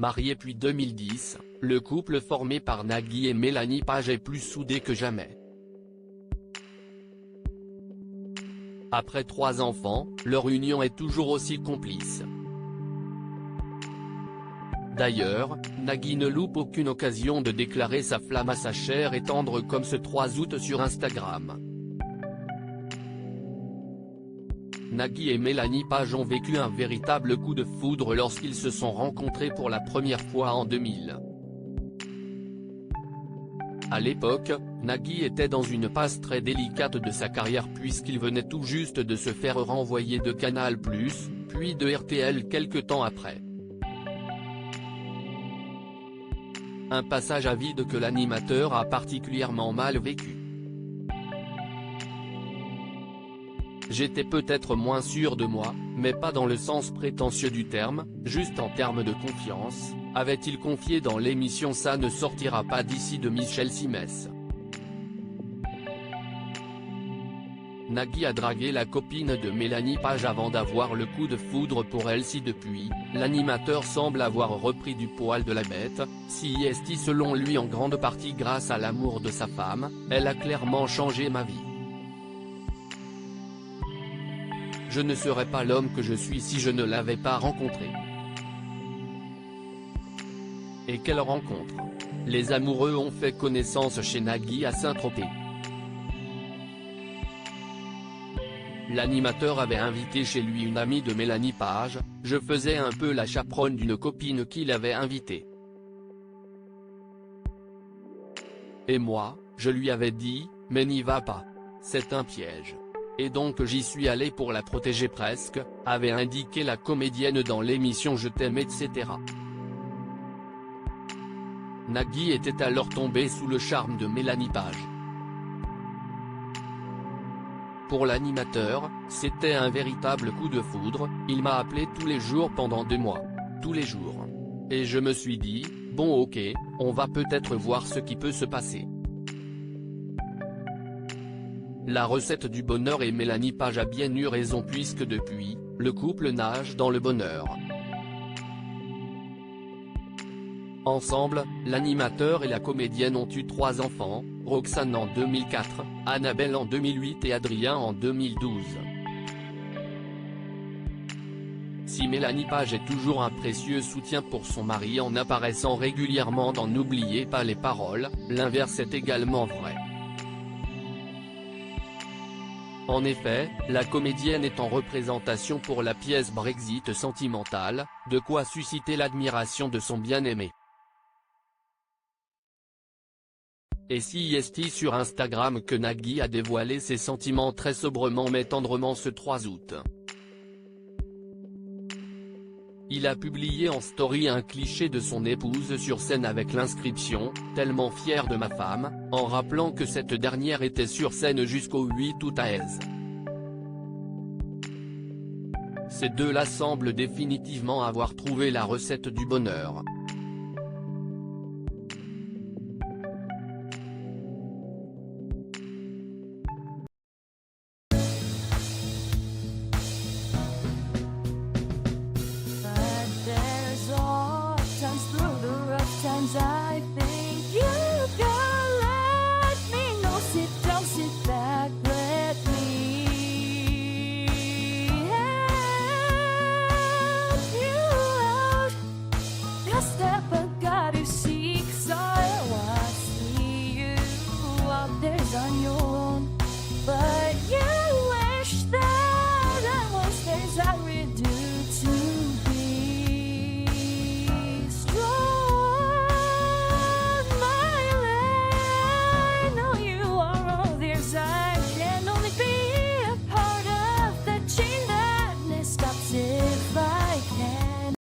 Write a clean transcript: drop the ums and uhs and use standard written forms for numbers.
Marié depuis 2010, le couple formé par Nagui et Mélanie Page est plus soudé que jamais. Après 3 enfants, leur union est toujours aussi complice. D'ailleurs, Nagui ne loupe aucune occasion de déclarer sa flamme à sa chère et tendre comme ce 3 août sur Instagram. Nagui et Mélanie Page ont vécu un véritable coup de foudre lorsqu'ils se sont rencontrés pour la première fois en 2000. À l'époque, Nagui était dans une passe très délicate de sa carrière puisqu'il venait tout juste de se faire renvoyer de Canal+, puis de RTL quelque temps après. Un passage à vide que l'animateur a particulièrement mal vécu. J'étais peut-être moins sûr de moi, mais pas dans le sens prétentieux du terme, juste en termes de confiance, avait-il confié dans l'émission Ça ne sortira pas d'ici de Michel Simès. Nagui a dragué la copine de Mélanie Page avant d'avoir le coup de foudre pour elle. Si depuis, l'animateur semble avoir repris du poil de la bête, si est selon lui en grande partie grâce à l'amour de sa femme, elle a clairement changé ma vie. Je ne serais pas l'homme que je suis si je ne l'avais pas rencontré. Et quelle rencontre! Les amoureux ont fait connaissance chez Nagui à Saint-Tropez. L'animateur avait invité chez lui une amie de Mélanie Page, je faisais un peu la chaperonne d'une copine qu'il avait invitée. Et moi, je lui avais dit, mais n'y va pas. C'est un piège. Et donc j'y suis allé pour la protéger presque, avait indiqué la comédienne dans l'émission Je t'aime etc. Nagui était alors tombé sous le charme de Mélanie Page. Pour l'animateur, c'était un véritable coup de foudre, il m'a appelé tous les jours pendant 2 mois. Tous les jours. Et je me suis dit, bon ok, on va peut-être voir ce qui peut se passer. La recette du bonheur et Mélanie Page a bien eu raison puisque depuis, le couple nage dans le bonheur. Ensemble, l'animateur et la comédienne ont eu 3 enfants, Roxane en 2004, Annabelle en 2008 et Adrien en 2012. Si Mélanie Page est toujours un précieux soutien pour son mari en apparaissant régulièrement dans N'oubliez pas les paroles, l'inverse est également vrai. En effet, la comédienne est en représentation pour la pièce Brexit sentimentale, de quoi susciter l'admiration de son bien-aimé. Et si est sur Instagram que Nagui a dévoilé ses sentiments très sobrement mais tendrement ce 3 août. Il a publié en story un cliché de son épouse sur scène avec l'inscription « Tellement fier de ma femme », en rappelant que cette dernière était sur scène jusqu'au 8 août à Aise. Ces deux-là semblent définitivement avoir trouvé la recette du bonheur.